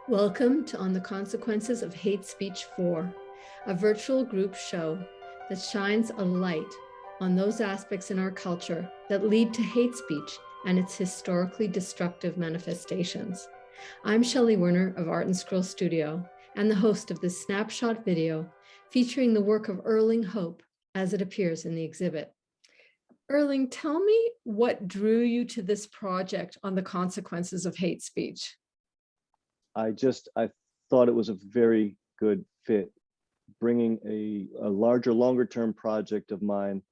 Welcome to On the Consequences of Hate Speech 4, a virtual group show that shines a light on those aspects in our culture that lead to hate speech and its historically destructive manifestations. I'm Shelley Werner of Art and Scroll Studio and the host of this Snapshot video featuring the work of Erling Hope as it appears in the exhibit. Erling, tell me what drew you to this project on the consequences of hate speech. I thought it was a very good fit, bringing a larger, longer term project of mine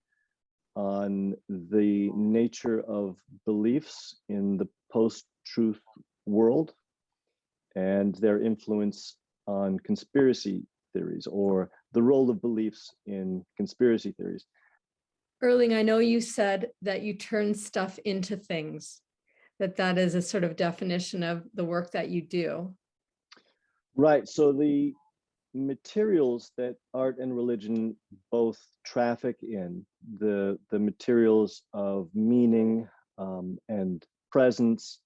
on the nature of beliefs in the post-truth world and their influence on conspiracy theories, or the role of beliefs in conspiracy theories. Erling, I know you said that you turn stuff into things, that is a sort of definition of the work that you do. Right. So the materials that art and religion both traffic in, the materials of meaning and presence,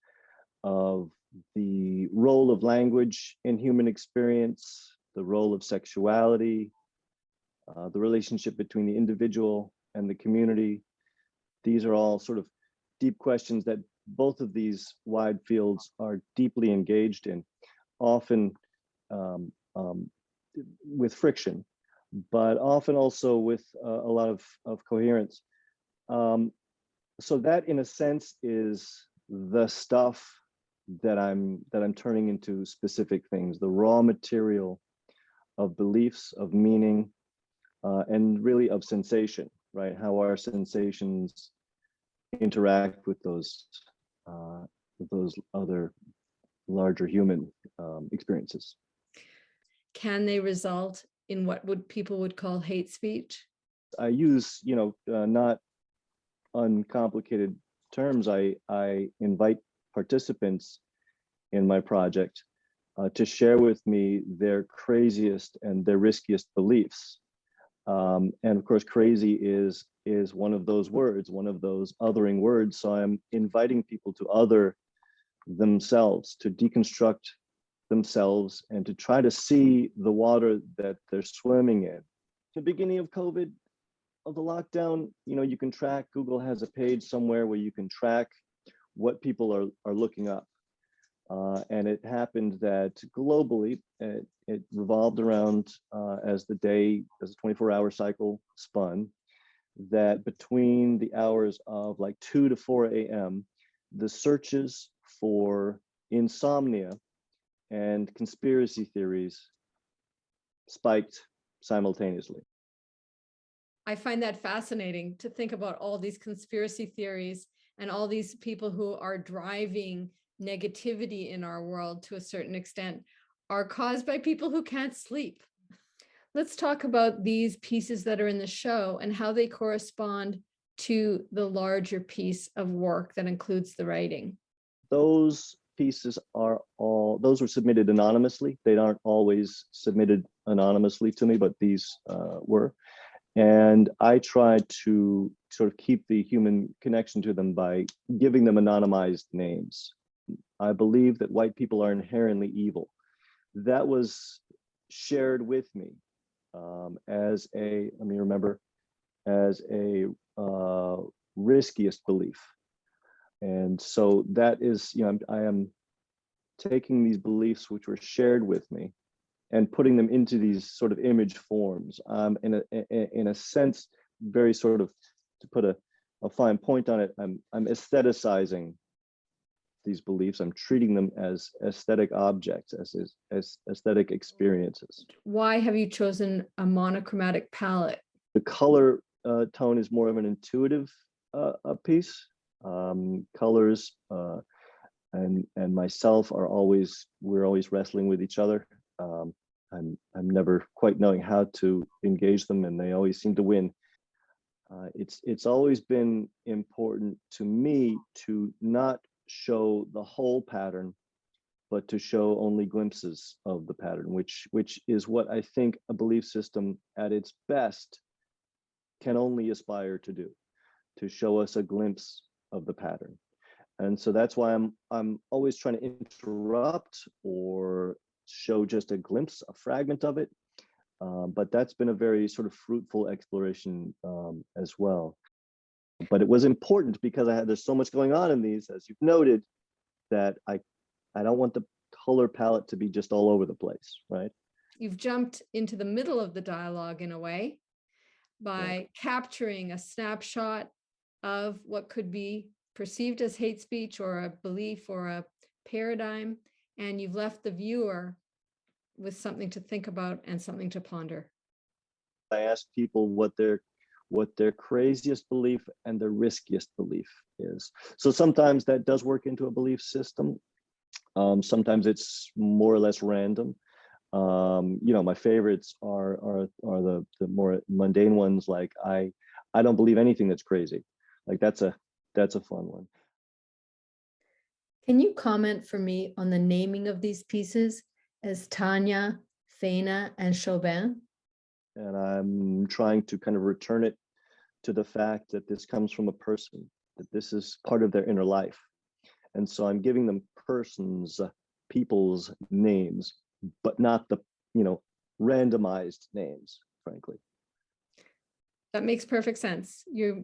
of the role of language in human experience, the role of sexuality, the relationship between the individual and the community. These are all sort of deep questions that both of these wide fields are deeply engaged in, often with friction, but often also with a lot of coherence. So that, in a sense, is the stuff that I'm turning into specific things, the raw material of beliefs, of meaning, and really of sensation, right? How our sensations interact with those other larger human experiences. Can they result in what people would call hate speech? I use, not uncomplicated terms. I invite participants in my project to share with me their craziest and their riskiest beliefs. And of course, crazy is one of those words, one of those othering words. So I'm inviting people to other themselves, to deconstruct themselves, and to try to see the water that they're swimming in. The beginning of COVID, of the lockdown, you can track, Google has a page somewhere where you can track what people are looking up. And it happened that globally, it revolved around, as the 24-hour cycle spun, that between the hours of like 2 to 4 a.m., the searches for insomnia and conspiracy theories spiked simultaneously. I find that fascinating to think about all these conspiracy theories and all these people who are driving negativity in our world to a certain extent are caused by people who can't sleep. Let's talk about these pieces that are in the show and how they correspond to the larger piece of work that includes the writing. Those pieces those were submitted anonymously. They aren't always submitted anonymously to me, but these were. And I try to sort of keep the human connection to them by giving them anonymized names. I believe that white people are inherently evil. That was shared with me as a riskiest belief. And so that is, I am taking these beliefs which were shared with me and putting them into these sort of image forms. In a sense, very sort of, to put a fine point on it, I'm aestheticizing these beliefs. I'm treating them as aesthetic objects, as aesthetic experiences. Why have you chosen a monochromatic palette? The color tone is more of an intuitive piece. Colors and myself we're always wrestling with each other. I'm never quite knowing how to engage them, and they always seem to win. It's always been important to me to not show the whole pattern, but to show only glimpses of the pattern, which is what I think a belief system at its best can only aspire to do, to show us a glimpse of the pattern. And so that's why I'm always trying to interrupt or show just a glimpse, a fragment of it. But that's been a very sort of fruitful exploration as well. But it was important because there's so much going on in these, as you've noted, that I don't want the color palette to be just all over the place, right? You've jumped into the middle of the dialogue in a way by capturing a snapshot of what could be perceived as hate speech or a belief or a paradigm, and you've left the viewer with something to think about and something to ponder. I ask people what their craziest belief and their riskiest belief is. So sometimes that does work into a belief system. Sometimes it's more or less random. My favorites are the more mundane ones, like I don't believe anything that's crazy. Like that's a fun one. Can you comment for me on the naming of these pieces as Tanya, Faina, and Chauvin? And I'm trying to kind of return it to the fact that this comes from a person, that this is part of their inner life. And so I'm giving them people's names, but not the, randomized names, frankly. That makes perfect sense. You're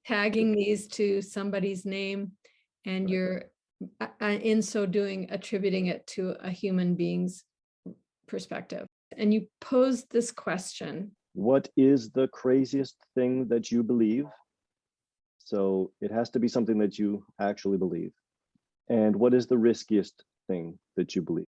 tagging these to somebody's name, and you're, in so doing, attributing it to a human being's perspective. And you posed this question. What is the craziest thing that you believe? So it has to be something that you actually believe. And what is the riskiest thing that you believe?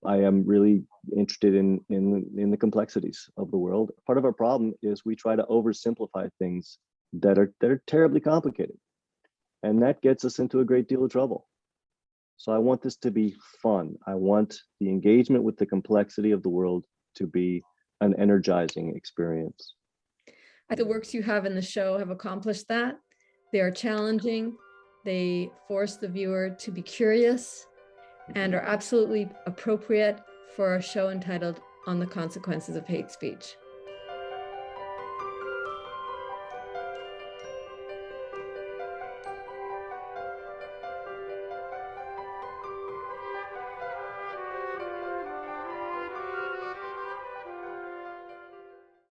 I am really interested in the complexities of the world. Part of our problem is we try to oversimplify things that are terribly complicated. And that gets us into a great deal of trouble. So I want this to be fun. I want the engagement with the complexity of the world to be an energizing experience. The works you have in the show have accomplished that. They are challenging. They force the viewer to be curious and are absolutely appropriate for a show entitled On the Consequences of Hate Speech.